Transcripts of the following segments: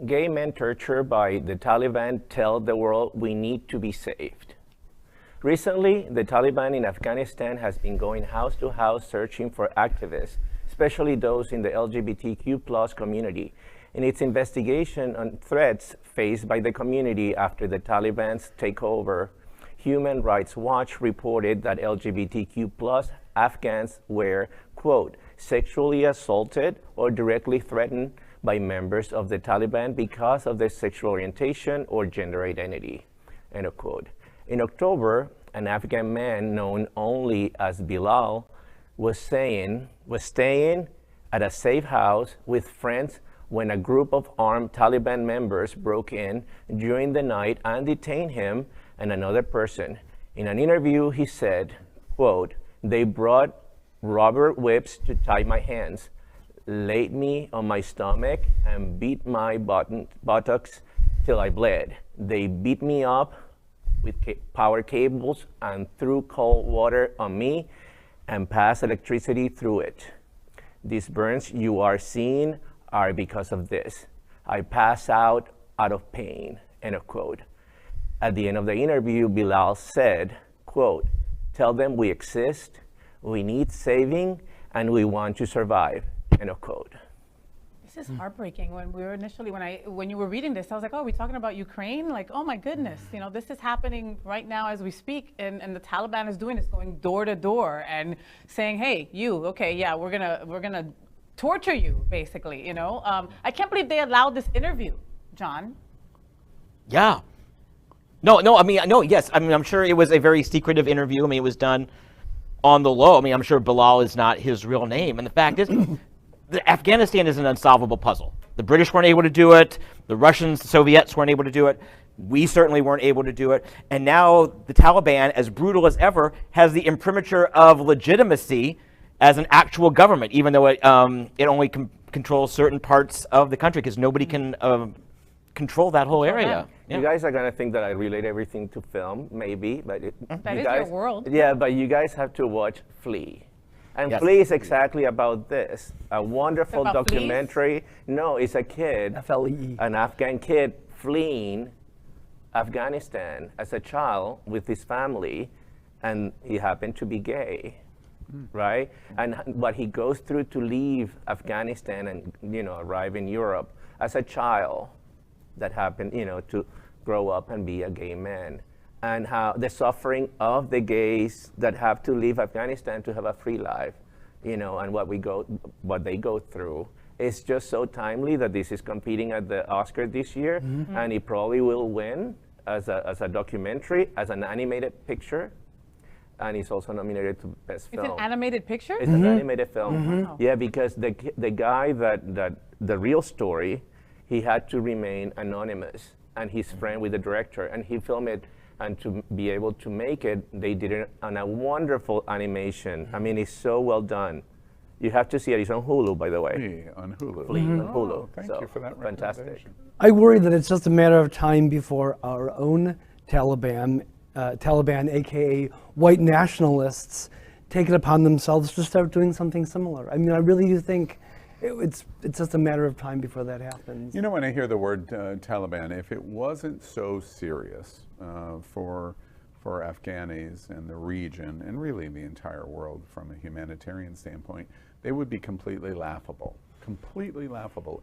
gay men tortured by the Taliban tell the world we need to be saved. Recently, the Taliban in Afghanistan has been going house to house searching for activists, especially those in the LGBTQ+ community, in its investigation on threats faced by the community after the Taliban's takeover. Human Rights Watch reported that LGBTQ+ Afghans were, quote, sexually assaulted or directly threatened by members of the Taliban because of their sexual orientation or gender identity, end of quote. In October, an Afghan man known only as Bilal was staying at a safe house with friends when a group of armed Taliban members broke in during the night and detained him and another person. In an interview, he said, quote, they brought rubber whips to tie my hands, laid me on my stomach, and beat my buttocks till I bled. They beat me up with power cables and threw cold water on me and passed electricity through it. These burns you are seeing are because of this. I pass out of pain, end of quote. At the end of the interview, Bilal said, quote, tell them we exist, we need saving, and we want to survive, end of quote. This is heartbreaking. When we were initially, when you were reading this, I was like, oh, are we talking about Ukraine? Like, oh my goodness, you know, this is happening right now as we speak, and the Taliban is doing this, going door to door and saying, hey, you, okay, yeah, we're gonna torture you, basically, you know. I can't believe they allowed this interview, John. Yeah. No, I mean, no, yes. I mean, I'm sure it was a very secretive interview. I mean, it was done on the low. I mean, I'm sure Bilal is not his real name. And the fact is, Afghanistan is an unsolvable puzzle. The British weren't able to do it. The Russians, the Soviets weren't able to do it. We certainly weren't able to do it. And now the Taliban, as brutal as ever, has the imprimatur of legitimacy as an actual government, even though it only controls certain parts of the country, because nobody can control that whole area. Yeah. You guys are gonna think that I relate everything to film, maybe, but that is your world. Yeah, but you guys have to watch Flee. And yes. Flee is exactly about this. A wonderful documentary. Fleas? No, it's a kid, F-L-E-E. An Afghan kid fleeing Afghanistan as a child with his family, and he happened to be gay, right? And what he goes through to leave Afghanistan and, you know, arrive in Europe as a child that happened, you know, to grow up and be a gay man. And how the suffering of the gays that have to leave Afghanistan to have a free life, you know, and what they go through. It's just so timely that this is competing at the Oscar this year, and it probably will win as a documentary, as an animated picture, and it's also nominated to Best Film. It's an animated picture? It's an animated film. Wow. Yeah, because the guy that the real story, he had to remain anonymous, and he's friend with the director, and he filmed it. And to be able to make it, they did it on a wonderful animation. I mean, it's so well done. You have to see it. It's on Hulu, by the way. On Hulu. Flee on Hulu. Thank you for that fantastic. I worry that it's just a matter of time before our own Taliban, aka white nationalists, take it upon themselves to start doing something similar. I mean, I really do think it's just a matter of time before that happens. You know, when I hear the word Taliban, if it wasn't so serious for Afghanis and the region, and really the entire world from a humanitarian standpoint, they would be completely laughable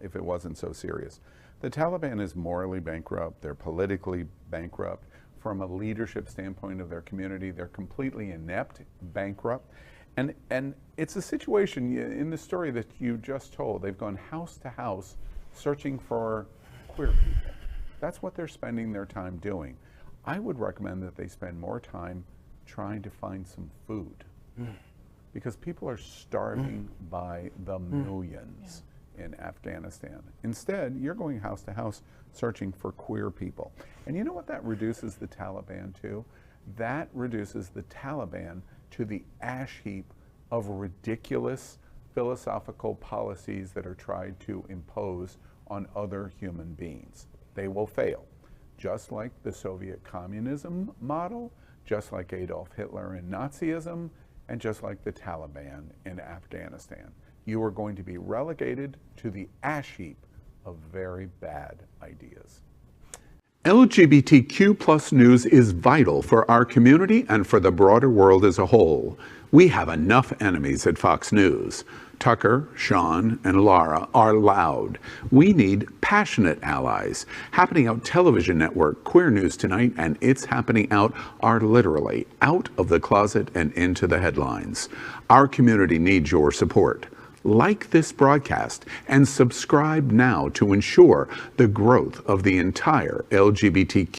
if it wasn't so serious. The Taliban is morally bankrupt, they're politically bankrupt. From a leadership standpoint of their community, they're completely inept, bankrupt. And it's a situation, in the story that you just told, they've gone house to house searching for queer people. That's what they're spending their time doing. I would recommend that they spend more time trying to find some food, because people are starving by the millions in Afghanistan. Instead, you're going house to house searching for queer people. And you know what that reduces the Taliban to? That reduces the Taliban to the ash heap of ridiculous philosophical policies that are tried to impose on other human beings. They will fail, just like the Soviet communism model, just like Adolf Hitler and Nazism, and just like the Taliban in Afghanistan. You are going to be relegated to the ash heap of very bad ideas. LGBTQ plus news is vital for our community and for the broader world as a whole. We have enough enemies at Fox News. Tucker, Sean, and Lara are loud. We need passionate allies. Happening Out television network, Queer News Tonight, and It's Happening Out are literally out of the closet and into the headlines. Our community needs your support. Like this broadcast and subscribe now to ensure the growth of the entire LGBTQ